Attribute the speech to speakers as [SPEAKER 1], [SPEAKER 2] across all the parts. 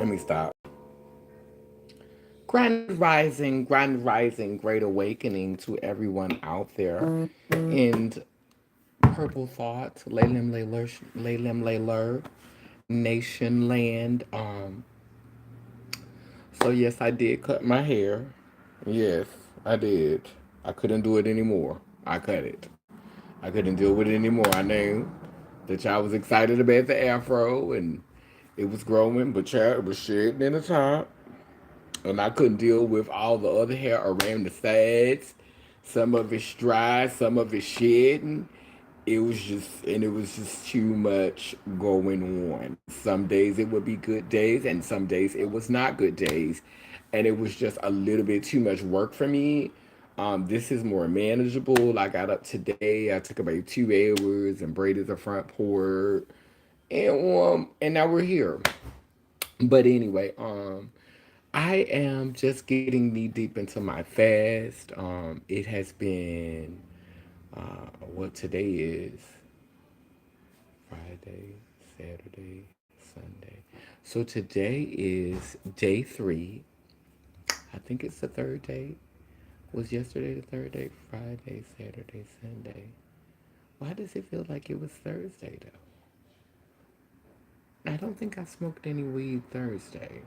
[SPEAKER 1] Let me stop. Grand rising, great awakening to everyone out there. And Purple Thought, Laylim Layler, Nation Land. So yes, I did cut my hair. Yes, I did. I couldn't do it anymore. I cut it. I couldn't deal with it anymore. I knew that y'all was excited about the afro and it was growing, but child, it was shedding in the top. And I couldn't deal with all the other hair around the sides. Some of it's dry, some of it's shedding. It was just too much going on. Some days it would be good days, and some days it was not good days. And it was just a little bit too much work for me. This is more manageable. I got up today. I took about 2 hours and braided the front part, and now we're here. But anyway, I am just getting knee deep into my fast. It has been what today is Friday, Saturday, Sunday. So today is day 3. I think it's the third day. Was yesterday the third day? Friday, Saturday, Sunday. Why does it feel like it was Thursday though? I don't think I smoked any weed Thursday.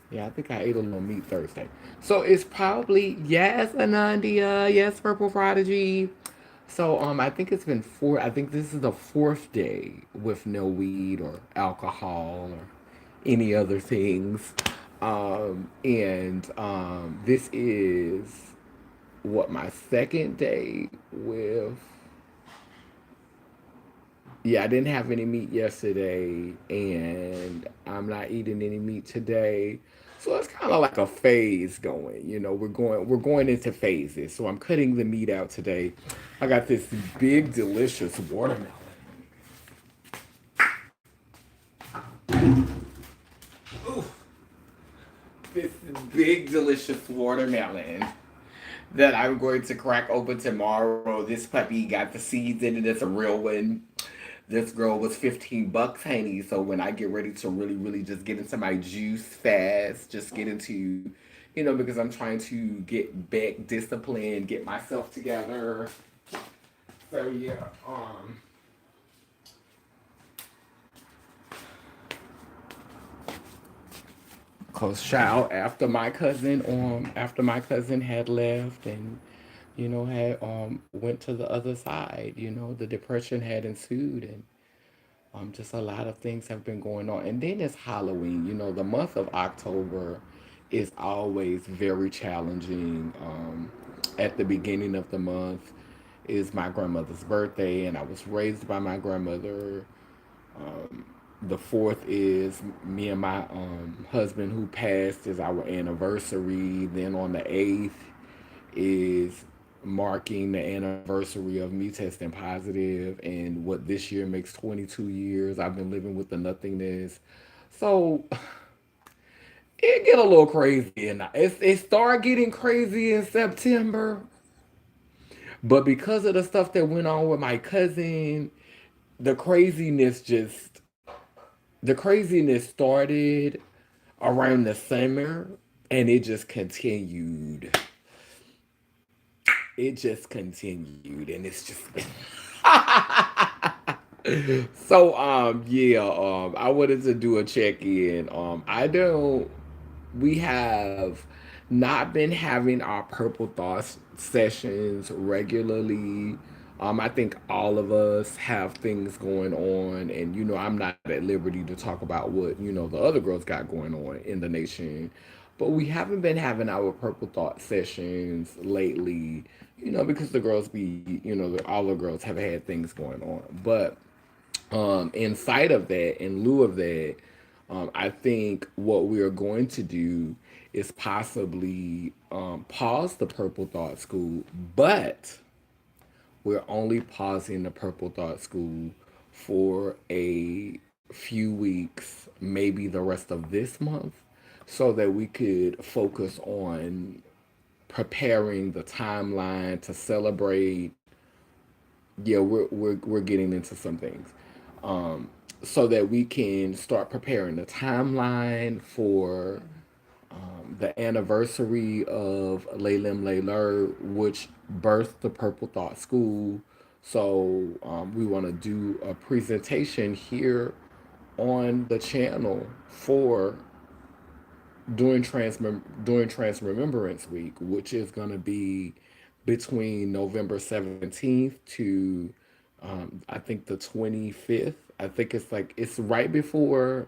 [SPEAKER 1] Yeah, I think I ate a little meat Thursday. So it's probably yes, Anandia, yes, Purple Prodigy. So I think it's been four. I think this is the fourth day with no weed or alcohol or any other things. And this is what my second day with. Yeah, I didn't have any meat yesterday, and I'm not eating any meat today. So it's kind of like a phase going. We're going into phases. So I'm cutting the meat out today. I got this big, delicious watermelon. Ooh, this big, delicious watermelon that I'm going to crack open tomorrow. This puppy got the seeds in it. It's a real one. This girl was $15, honey. So when I get ready to really, really just get into my juice fast, just get into, because I'm trying to get back disciplined, get myself together. So yeah, cause child after my cousin had left and had went to the other side, the depression had ensued and just a lot of things have been going on. And then it's Halloween. The month of October is always very challenging. At the beginning of the month is my grandmother's birthday, and I was raised by my grandmother. The fourth is me and my husband who passed is our anniversary. Then on the 8th is marking the anniversary of me testing positive and what this year makes 22 years I've been living with the nothingness. So it get a little crazy and it start getting crazy in September. But because of the stuff that went on with my cousin, the craziness just the craziness started around the summer and it just continued and it's just so yeah, I wanted to do a check-in. I don't We have not been having our purple thoughts sessions regularly. I think all of us have things going on, and I'm not at liberty to talk about what the other girls got going on in the nation. But we haven't been having our purple thought sessions lately, because the girls all the girls have had things going on. But in sight of that, in lieu of that, I think what we are going to do is possibly pause the Purple Thought School, but we're only pausing the Purple Thought School for a few weeks, maybe the rest of this month, so that we could focus on preparing the timeline to celebrate. Yeah, we're getting into some things. so that we can start preparing the timeline for the anniversary of Laylim Layler, which birthed the Purple Thought School. So we want to do a presentation here on the channel for during Trans Remembrance Week, which is going to be between November 17th to I think the 25th. I think it's right before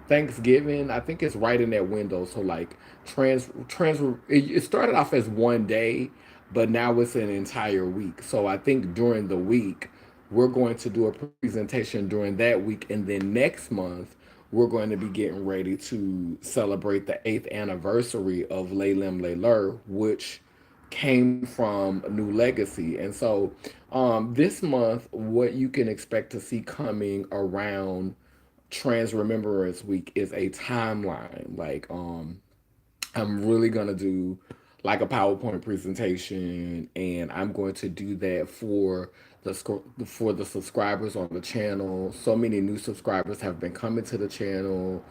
[SPEAKER 1] Thanksgiving. I think it's right in that window. So like it started off as one day, but now it's an entire week. So I think during the week we're going to do a presentation during that week, and then next month we're going to be getting ready to celebrate the 8th anniversary of Laylim Layler, which came from New Legacy. And so this month, what you can expect to see coming around Trans Remembrance Week is a timeline. I'm really gonna do like a PowerPoint presentation, and I'm going to do that for for the subscribers on the channel. So many new subscribers have been coming to the channel.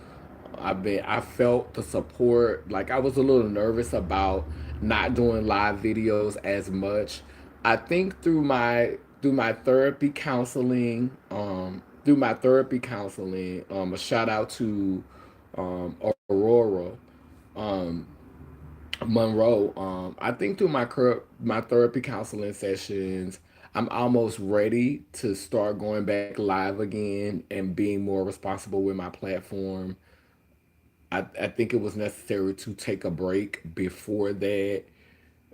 [SPEAKER 1] I felt the support. Like I was a little nervous about not doing live videos as much. I think through my therapy counseling, a shout out to Aurora, um, Monroe. I think through my therapy counseling sessions, I'm almost ready to start going back live again and being more responsible with my platform. I think it was necessary to take a break before that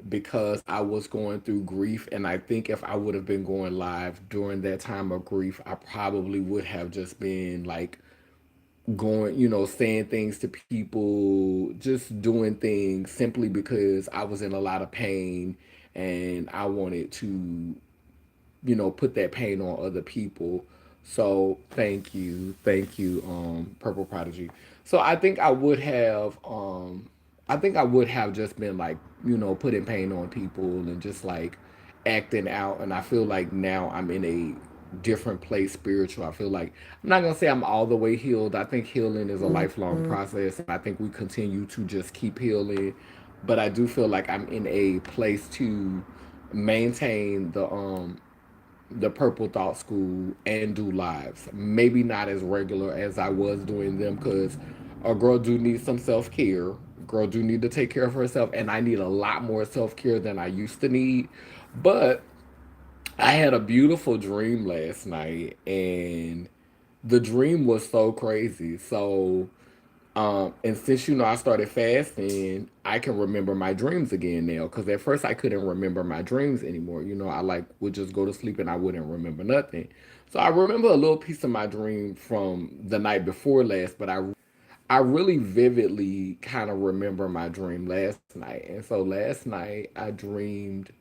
[SPEAKER 1] because I was going through grief. And I think if I would have been going live during that time of grief, I probably would have just been like going, saying things to people, just doing things simply because I was in a lot of pain and I wanted to put that pain on other people. So thank you, Purple Prodigy. So I think I would have just been like, putting pain on people and just like acting out. And I feel like now I'm in a different place spiritual. I feel like I'm not gonna say I'm all the way healed. I think healing is a lifelong process, and I think we continue to just keep healing. But I do feel like I'm in a place to maintain the Purple Thought School and do lives. Maybe not as regular as I was doing them because a girl do need some self care. Girl do need to take care of herself, and I need a lot more self care than I used to need. But I had a beautiful dream last night, and the dream was so crazy. So and since I started fasting, I can remember my dreams again now. Because at first I couldn't remember my dreams anymore. I like would just go to sleep and I wouldn't remember nothing. So I remember a little piece of my dream from the night before last, but I really vividly kind of remember my dream last night. And so last night I dreamed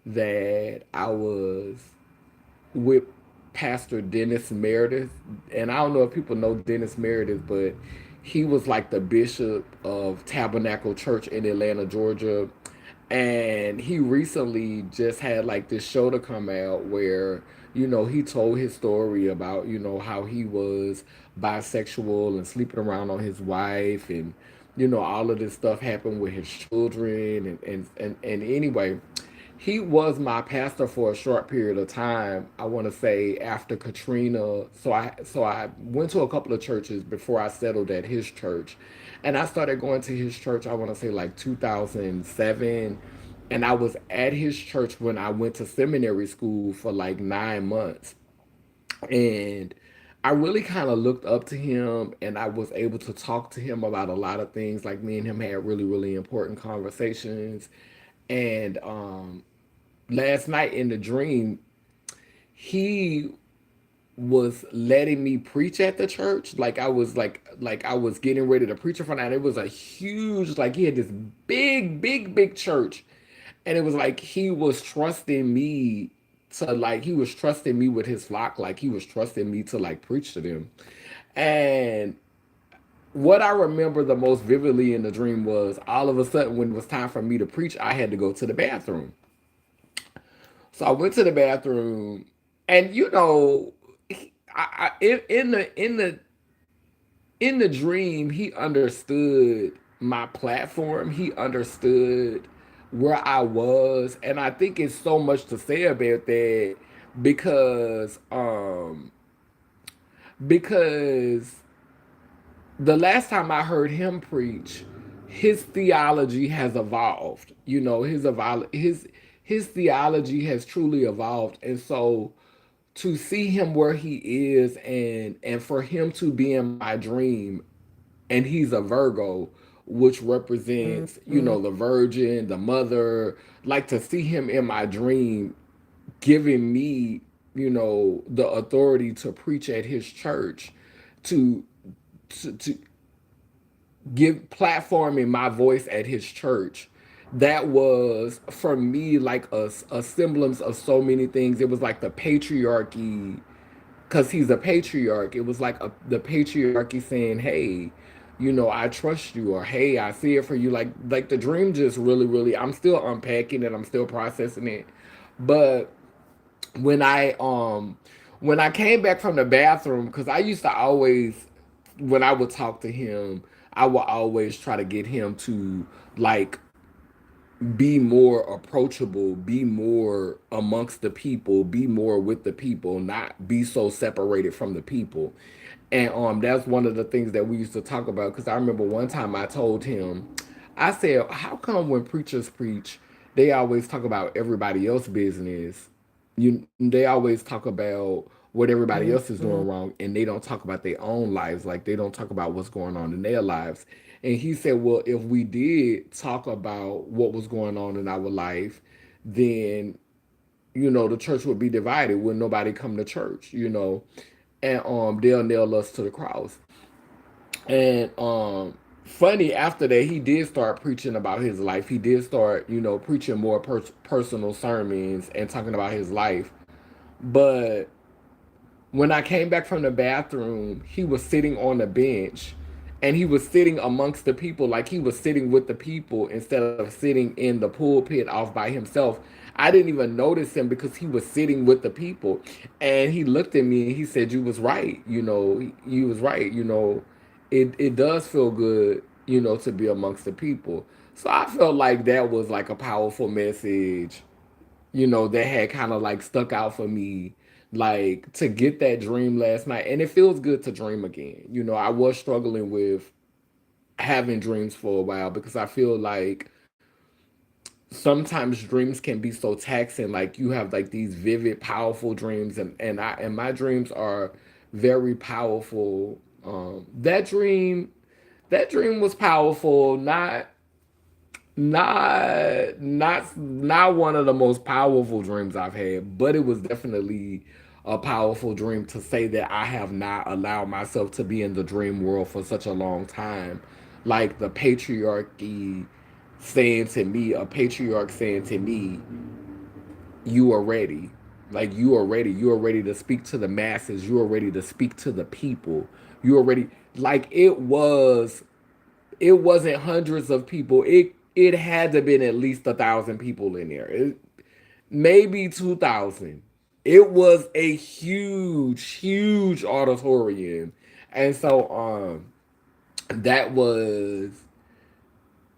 [SPEAKER 1] that I was with Pastor Dennis Meredith. And I don't know if people know Dennis Meredith, but he was like the bishop of Tabernacle Church in Atlanta, Georgia. And he recently just had like this show to come out where, he told his story about, how he was bisexual and sleeping around on his wife, and, all of this stuff happened with his children. And anyway, he was my pastor for a short period of time. I want to say after Katrina. So I went to a couple of churches before I settled at his church, and I started going to his church. I want to say like 2007, and I was at his church when I went to seminary school for like 9 months, and I really kind of looked up to him, and I was able to talk to him about a lot of things. Like me and him had really, really important conversations. And last night in the dream, he was letting me preach at the church. Like I was getting ready to preach in front of it. It was a huge, like he had this big, big, big church. And it was like he was trusting me with his flock, like he was trusting me to like preach to them. And what I remember the most vividly in the dream was all of a sudden when it was time for me to preach, I had to go to the bathroom. So I went to the bathroom, And in the dream, he understood my platform. He understood where I was, and I think it's so much to say about that because because the last time I heard him preach, his theology has evolved. His theology has truly evolved, and so to see him where he is, and for him to be in my dream, and he's a Virgo, which represents the Virgin, the Mother. Like to see him in my dream, giving me the authority to preach at his church, to to give platforming my voice at his church. That was for me like a semblance of so many things. It was like the patriarchy, because he's a patriarch. It was like the patriarchy saying, hey, I trust you, or hey, I see it for you. Like the dream just really, really, I'm still unpacking it, I'm still processing it. But when I um when I came back from the bathroom, because I used to always, when I would talk to him, I would always try to get him to like be more approachable, be more amongst the people, be more with the people, not be so separated from the people. And that's one of the things that we used to talk about, because I remember one time I told him, I said, how come when preachers preach, they always talk about everybody else's business? They always talk about what everybody else is doing wrong, and they don't talk about their own lives. Like they don't talk about what's going on in their lives. And he said, well, if we did talk about what was going on in our life, then the church would be divided. Would nobody come to church? And they'll nail us to the cross. And funny, after that, he did start preaching about his life. He did start preaching more personal sermons and talking about his life. But when I came back from the bathroom, he was sitting on a bench, and he was sitting amongst the people, like he was sitting with the people instead of sitting in the pulpit off by himself. I didn't even notice him because he was sitting with the people. And he looked at me and he said, you was right. You was right. It does feel good, to be amongst the people. So I felt like that was like a powerful message, that had kind of like stuck out for me, like to get that dream last night. And it feels good to dream again. I was struggling with having dreams for a while because I feel like sometimes dreams can be so taxing. Like you have like these vivid, powerful dreams, and my dreams are very powerful. That dream was powerful, not one of the most powerful dreams I've had, but it was definitely a powerful dream to say that I have not allowed myself to be in the dream world for such a long time. Like the patriarchy saying to me, a patriarch saying to me, you are ready. Like you are ready. You are ready to speak to the masses. You are ready to speak to the people. You are ready. Like it wasn't hundreds of people. It had to have been at least 1,000 people in there. Maybe 2,000. It was a huge, huge auditorium, and so that was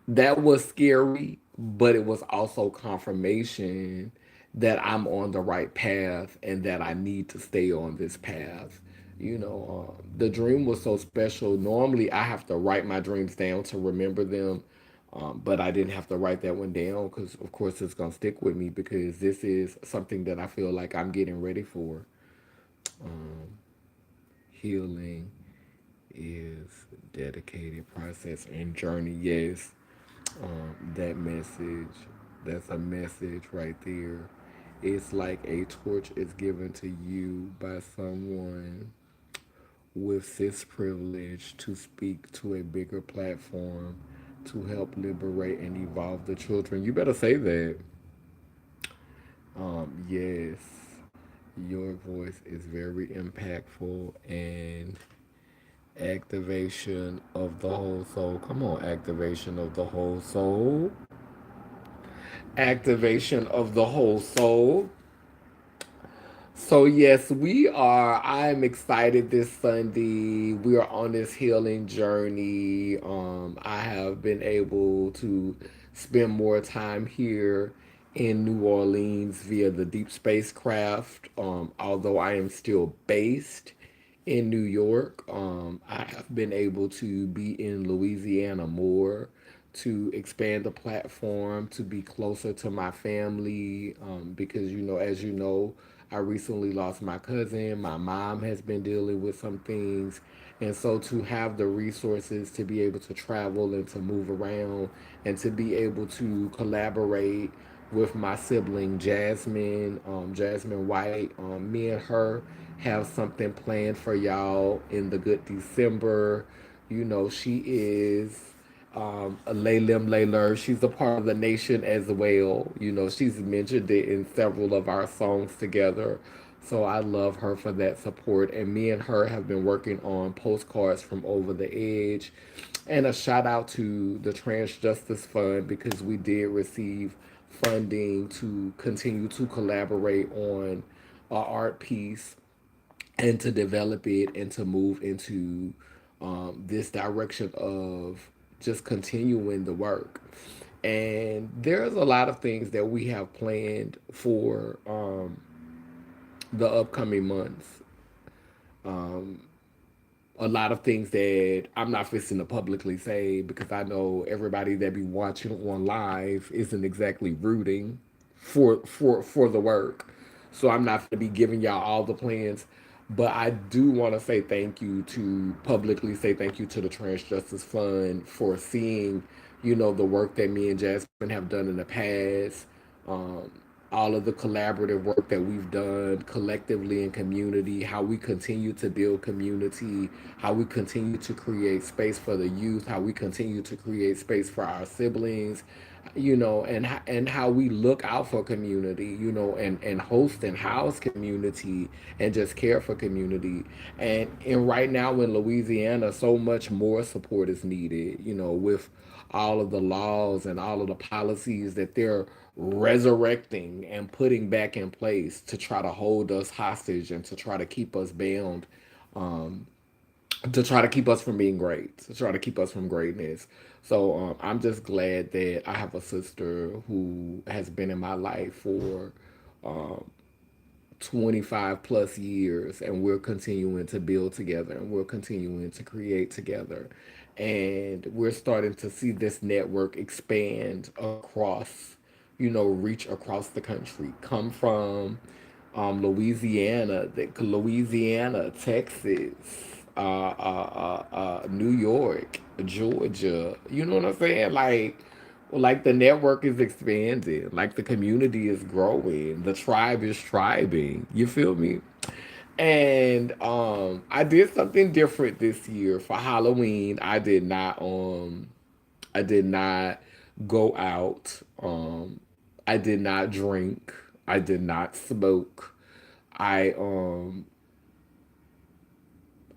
[SPEAKER 1] that was scary, but it was also confirmation that I'm on the right path and that I need to stay on this path. The dream was so special. Normally, I have to write my dreams down to remember them, but I didn't have to write that one down because, of course, it's going to stick with me because this is something that I feel like I'm getting ready for. Healing is dedicated process and journey. Yes, that message, that's a message right there. It's like a torch is given to you by someone with this privilege to speak to a bigger platform to help liberate and evolve the children. You better say that. Yes, your voice is very impactful, and activation of the whole soul. Come on, activation of the whole soul. Activation of the whole soul. So yes, we are. I'm excited this Sunday. We are on this healing journey. I have been able to spend more time here in New Orleans via the deep spacecraft. Although I am still based in New York, I have been able to be in Louisiana more to expand the platform, to be closer to my family, because as you know, I recently lost my cousin. My mom has been dealing with some things. And so to have the resources to be able to travel and to move around and to be able to collaborate with my sibling Jasmine, Jasmine White, me and her have something planned for y'all in the good December. She is a Laylim Layler. She's a part of the nation as well. She's mentioned it in several of our songs together. So I love her for that support. And me and her have been working on postcards from Over the Edge. And a shout out to the Trans Justice Fund because we did receive funding to continue to collaborate on an art piece and to develop it and to move into this direction of just continuing the work. And there's a lot of things that we have planned for the upcoming months. A lot of things that I'm not fixing to publicly say because I know everybody that be watching on live isn't exactly rooting for the work. So I'm not going to be giving y'all all the plans, but I do want to say thank you to publicly say thank you to the Trans Justice Fund for seeing, the work that me and Jasmine have done in the past. Um, all of the collaborative work that we've done collectively in community, how we continue to build community, how we continue to create space for the youth, how we continue to create space for our siblings, and how we look out for community, and host and house community and just care for community. And right now in Louisiana, so much more support is needed, with all of the laws and all of the policies that they're resurrecting and putting back in place to try to hold us hostage and to try to keep us bound, to try to keep us from being great, to try to keep us from greatness. So I'm just glad that I have a sister who has been in my life for 25 plus years, and we're continuing to build together and we're continuing to create together. And we're starting to see this network expand across, reach across the country, come from Louisiana, Texas, New York, Georgia. You know what I'm saying? Like the network is expanding, like the community is growing, the tribe is tribing. You feel me? And I did something different this year for Halloween. I did not go out. I did not drink. I did not smoke. I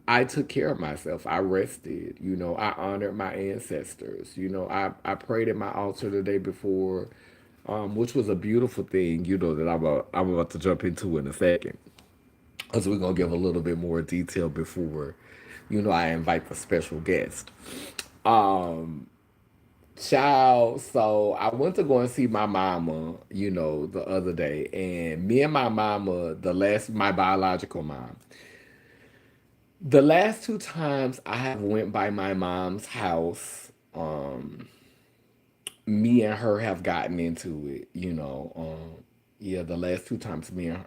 [SPEAKER 1] I took care of myself. I rested. I honored my ancestors. I prayed at my altar the day before, which was a beautiful thing, that I'm about to jump into in a second. Because we're going to give a little bit more detail before, I invite the special guest. Um, Child, so I went to go and see my mama, the other day. And me and my mama, my biological mom, the last two times I have went by my mom's house, me and her have gotten into it, yeah, the last two times me and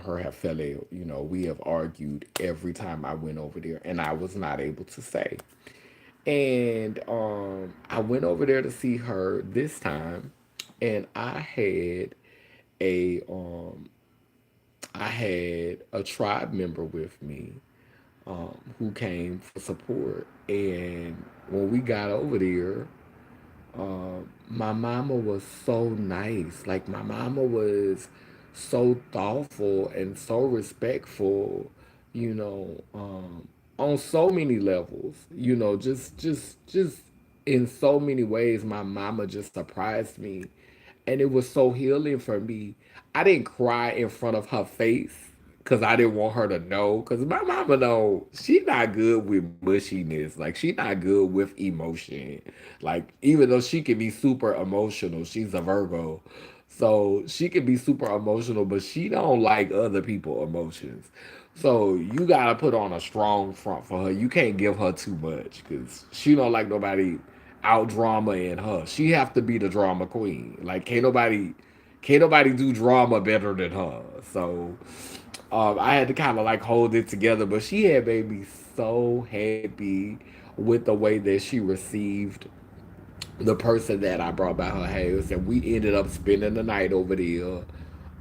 [SPEAKER 1] her have fell out, we have argued every time I went over there and I was not able to say. And I went over there to see her this time and a I had a tribe member with me who came for support. And when we got over there, my mama was so nice. Like my mama was so thoughtful and so respectful, on so many levels. Just in so many ways, my mama just surprised me. and it was so healing for me. I didn't cry in front of her face because I didn't want her to know. Because my mama know she not good with mushiness. Like she not good with emotion. Like even though she can be super emotional, she's a Virgo. So she can be super emotional, but she don't like other people emotions. So you gotta put on a strong front for her. You can't give her too much because she don't like nobody out drama in her. She have to be the drama queen. Like can't nobody do drama better than her. So I had to kind of like hold it together. But she had made me so happy with the way that she received the person that I brought by her house, and we ended up spending the night over there.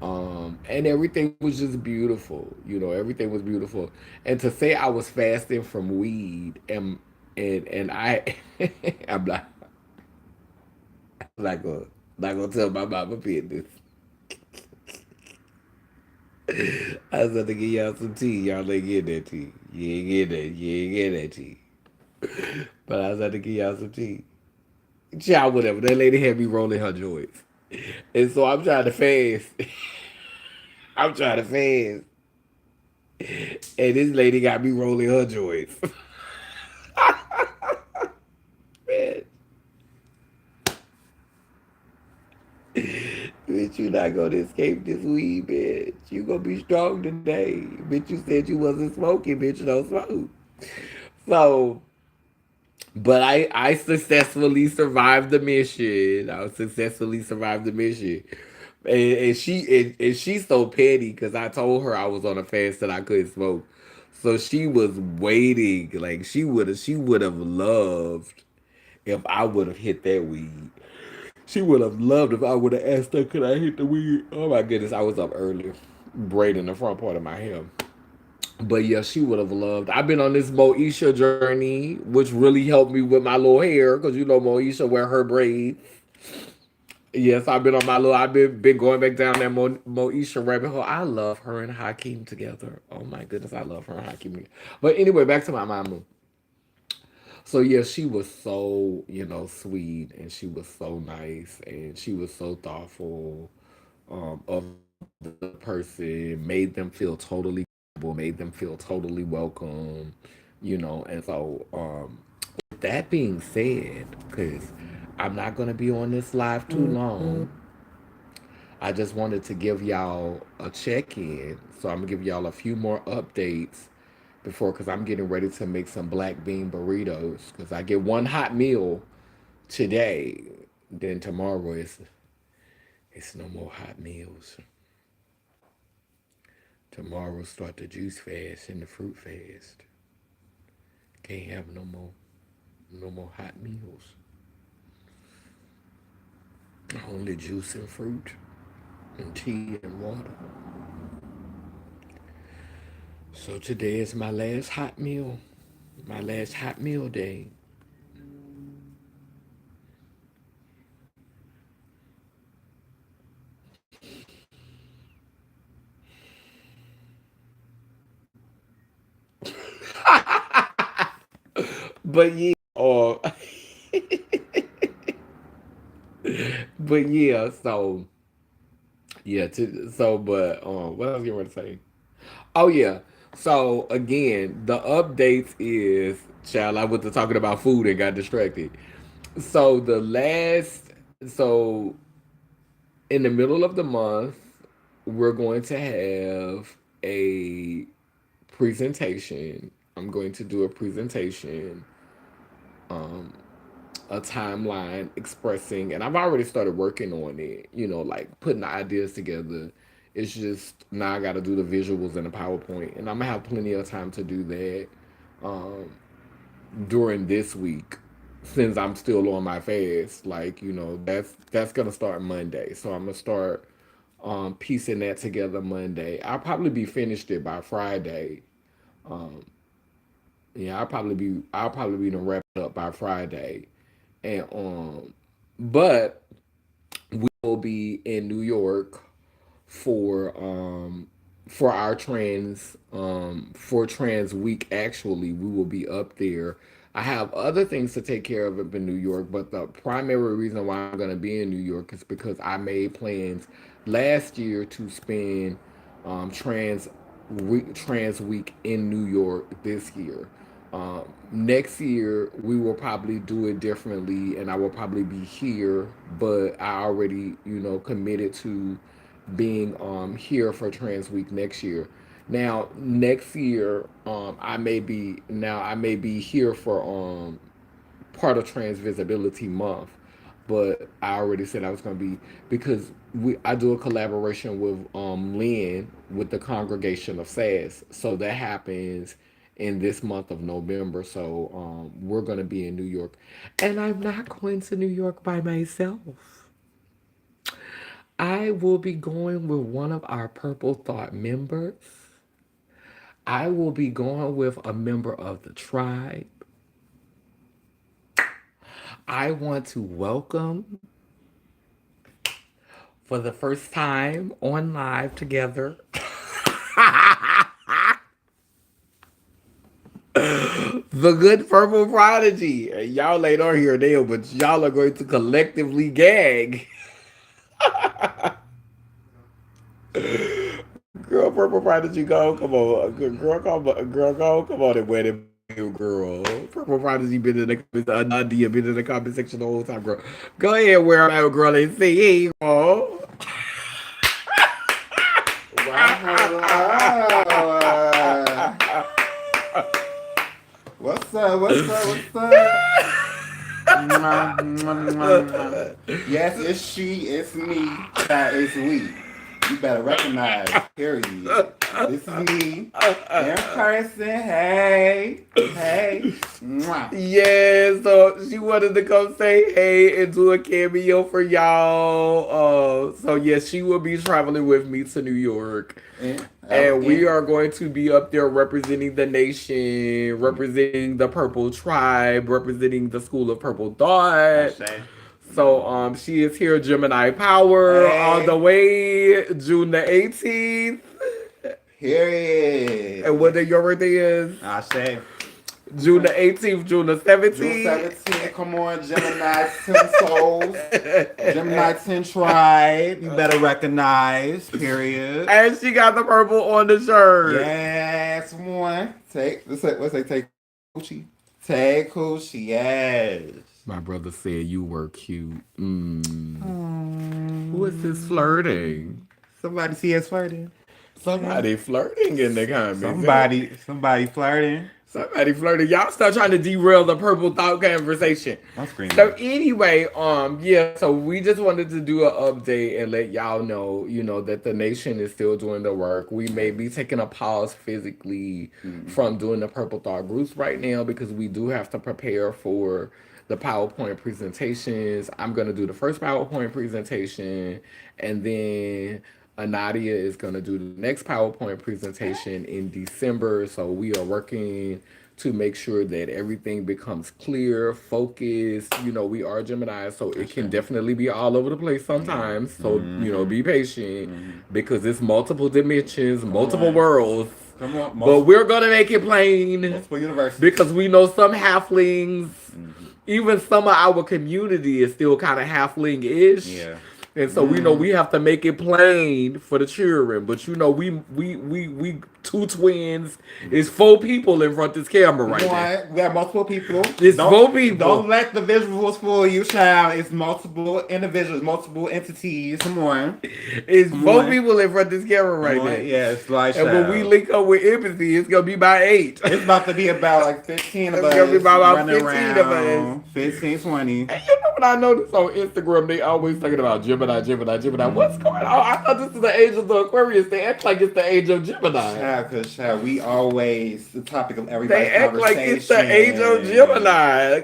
[SPEAKER 1] And everything was just beautiful, everything was beautiful. And to say I was fasting from weed, and I, I'm not gonna tell my mama business. I was about to give y'all some tea. Y'all ain't get that tea. You ain't get that. You ain't get that tea. But I was about to give y'all some tea. Child, whatever. That lady had me rolling her joints. And so I'm trying to fast. I'm trying to fast. And this lady got me rolling her joints. Man, bitch, you not gonna escape this weed, bitch. You gonna be strong today. Bitch, you said you wasn't smoking, bitch, don't smoke. So, but I successfully survived the mission. I successfully survived the mission. And she's so petty because I told her I was on a fast that I couldn't smoke. So she was waiting. Like she would have loved if I would have hit that weed. She would have loved if I would have asked her, could I hit the weed? Oh my goodness, I was up early, braiding the front part of my hair. But yeah, she would have loved. I've been on this Moesha journey, which really helped me with my little hair, because Moesha wear her braids. Yes, I've been going back down that Moesha rabbit hole. I love her and Hakeem together. Oh my goodness, I love her and Hakeem. But anyway, back to my mama. So yeah, she was so, sweet, and she was so nice, and she was so thoughtful of the person, made them feel totally comfortable, made them feel totally welcome, and so with that being said, because I'm not gonna be on this live too long, I just wanted to give y'all a check in. So I'm gonna give y'all a few more updates before, because I'm getting ready to make some black bean burritos. Because I get one hot meal today, then tomorrow it's no more hot meals. Tomorrow start the juice fast and the fruit fast. Can't have no more hot meals. Only juice and fruit and tea and water. So today is my last hot meal. My last hot meal day. But yeah, or but yeah, so yeah, but what else you want to say? Oh yeah. So again, the updates is, child, I was talking about food and got distracted. So so in the middle of the month, we're going to have a presentation. I'm going to do a presentation, a timeline expressing, and I've already started working on it, like putting the ideas together. It's just now I got to do the visuals and the PowerPoint, and I'm gonna have plenty of time to do that during this week, since I'm still on my fast. Like, that's gonna start Monday, so I'm gonna start piecing that together Monday. I'll probably be finished it by Friday. Yeah, I'll probably be to wrap it up by Friday, and but we will be in New York for our trans week. Actually, we will be up there. I have other things to take care of up in New York, but the primary reason why I'm going to be in New York is because I made plans last year to spend trans week in New York this year. Next year we will probably do it differently, and I will probably be here. But I already, committed to being here for Trans Week next year. Now next year, I may be here for part of Trans Visibility Month, but I already said I was going to be because I do a collaboration with Lynn with the Congregation of SAS, so that happens in this month of November. So we're going to be in New York, and I'm not going to New York by myself. I will be going with one of our Purple Thought members. I will be going with a member of the tribe. I want to welcome for the first time on live together the good Purple Prodigy. Y'all ain't on here now, but y'all are going to collectively gag. Girl, Purple Prodigy, go, come on, girl, go, come on and wear it, girl. Purple Prodigy been in the Nadia been in the comment section the whole time, girl. Go ahead, wear them out, girl, and see, oh.
[SPEAKER 2] What's up? What's up? What's up? Mwah, mwah, mwah, mwah. Yes, it's she, it's me, it's we. You better recognize, period. This is me, in person, hey, hey, mwah.
[SPEAKER 1] Yeah, so she wanted to come say hey and do a cameo for y'all. So yes, she will be traveling with me to New York. And we are going to be up there representing the nation, representing the Purple Tribe, representing the School of Purple Thought. So she is here, Gemini Power, all the way, June the 18th.
[SPEAKER 2] Period.
[SPEAKER 1] And what day your birthday is?
[SPEAKER 2] I say
[SPEAKER 1] June the 18th, June the 17th.
[SPEAKER 2] June 17th, come on, Gemini 10 souls. Gemini 10 tribe. You better recognize, period.
[SPEAKER 1] And she got the purple on the shirt.
[SPEAKER 2] Yes, one. Let's say take coochie. Take coochie, yes.
[SPEAKER 1] My brother said you were cute. Who is this flirting?
[SPEAKER 2] Somebody see us flirting.
[SPEAKER 1] Somebody flirting in the comments.
[SPEAKER 2] Somebody flirting.
[SPEAKER 1] Somebody flirting. Y'all start trying to derail the Purple Thought conversation.
[SPEAKER 2] I'm screaming.
[SPEAKER 1] So anyway, yeah, so we just wanted to do an update and let y'all know, that the nation is still doing the work. We may be taking a pause physically from doing the Purple Thought groups right now because we do have to prepare for the PowerPoint presentations. I'm going to do the first PowerPoint presentation, and then Anadia is going to do the next PowerPoint presentation in December. So we are working to make sure that everything becomes clear, focused. We are Gemini, so it can definitely be all over the place sometimes. So, be patient because it's multiple dimensions, multiple worlds.
[SPEAKER 2] Come on,
[SPEAKER 1] but we're going to make it plain because we know some halflings, even some of our community is still kind of halfling-ish.
[SPEAKER 2] Yeah.
[SPEAKER 1] And so we know we have to make it plain for the children. But we two twins. It's 4 people in front of this camera right now.
[SPEAKER 2] We have multiple people.
[SPEAKER 1] It's 4 people.
[SPEAKER 2] Don't let the visuals fool you, child. It's multiple individuals, multiple entities. Come on.
[SPEAKER 1] It's 4 people in front of this camera right now.
[SPEAKER 2] Yeah, it's like
[SPEAKER 1] and when we link up with empathy, it's gonna be by 8.
[SPEAKER 2] It's about to be about like 15 of us.
[SPEAKER 1] It's gonna be about 15 of us.
[SPEAKER 2] 15, 20.
[SPEAKER 1] And you know what I noticed on Instagram? They always talking about Gemini. What's going on? I thought this is the age of the Aquarius. They act like it's the age of Gemini.
[SPEAKER 2] Because we always the topic of everybody's
[SPEAKER 1] conversation. They act like it's the age of Gemini.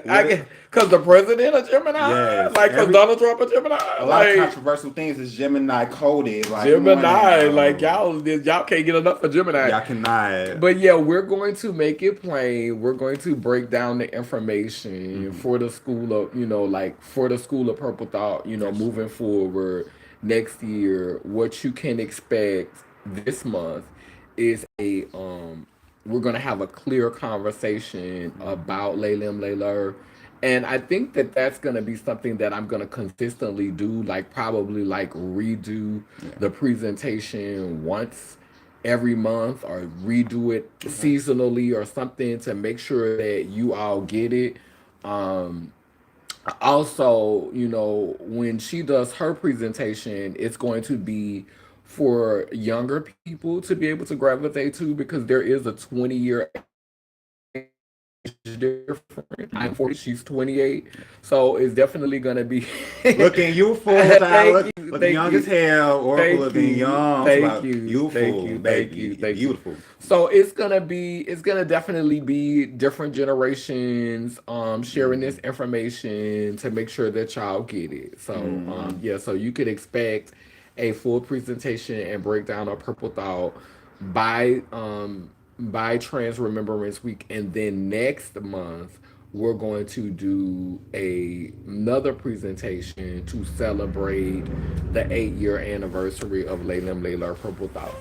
[SPEAKER 1] Because the president of Gemini?
[SPEAKER 2] Yes.
[SPEAKER 1] Because Donald Trump a Gemini?
[SPEAKER 2] A lot of controversial things is Gemini coded.
[SPEAKER 1] Gemini. Y'all can't get enough of Gemini.
[SPEAKER 2] Y'all cannot.
[SPEAKER 1] But yeah, we're going to make it plain. We're going to break down the information for the school of, for the School of Purple Thought, moving forward next year. What you can expect this month is a we're gonna have a clear conversation about Laylim Layler. And I think that that's gonna be something that I'm gonna consistently do, like probably like redo
[SPEAKER 2] Yeah.
[SPEAKER 1] the presentation once every month or redo it
[SPEAKER 2] Okay.
[SPEAKER 1] seasonally or something to make sure that you all get it. Um, Also, when she does her presentation, it's going to be for younger people to be able to gravitate to because there is a 20-year age difference. I'm 40, she's 28. So it's definitely going to be.
[SPEAKER 2] Looking youthful, child.
[SPEAKER 1] Thank you,
[SPEAKER 2] Looking
[SPEAKER 1] thank
[SPEAKER 2] young as
[SPEAKER 1] you.
[SPEAKER 2] hell. Oracle
[SPEAKER 1] Thank
[SPEAKER 2] looking
[SPEAKER 1] you,
[SPEAKER 2] young. It's
[SPEAKER 1] thank
[SPEAKER 2] about
[SPEAKER 1] you, thank
[SPEAKER 2] youthful,
[SPEAKER 1] you, thank
[SPEAKER 2] baby.
[SPEAKER 1] you, thank you.
[SPEAKER 2] Beautiful.
[SPEAKER 1] So it's gonna definitely be different generations sharing this information to make sure that y'all get it. So
[SPEAKER 2] Mm-hmm.
[SPEAKER 1] yeah, so you could expect a full presentation and breakdown of Purple Thought by Trans Remembrance Week, and then next month we're going to do another presentation to celebrate the 8-year anniversary of Laylim Layla Purple Thought.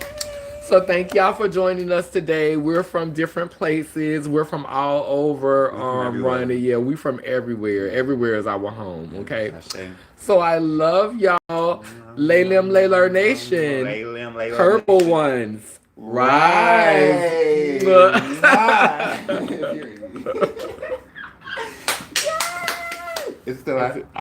[SPEAKER 1] So thank y'all for joining us today. We're from different places. We're from all over
[SPEAKER 2] We from everywhere.
[SPEAKER 1] Ronda. Yeah, we from everywhere. Everywhere is our home, okay?
[SPEAKER 2] I say.
[SPEAKER 1] So I love y'all. Laylim Layla Nation.
[SPEAKER 2] Laylim, Layla
[SPEAKER 1] Purple
[SPEAKER 2] Nation.
[SPEAKER 1] ones. Rise.
[SPEAKER 2] Right. Right. It's still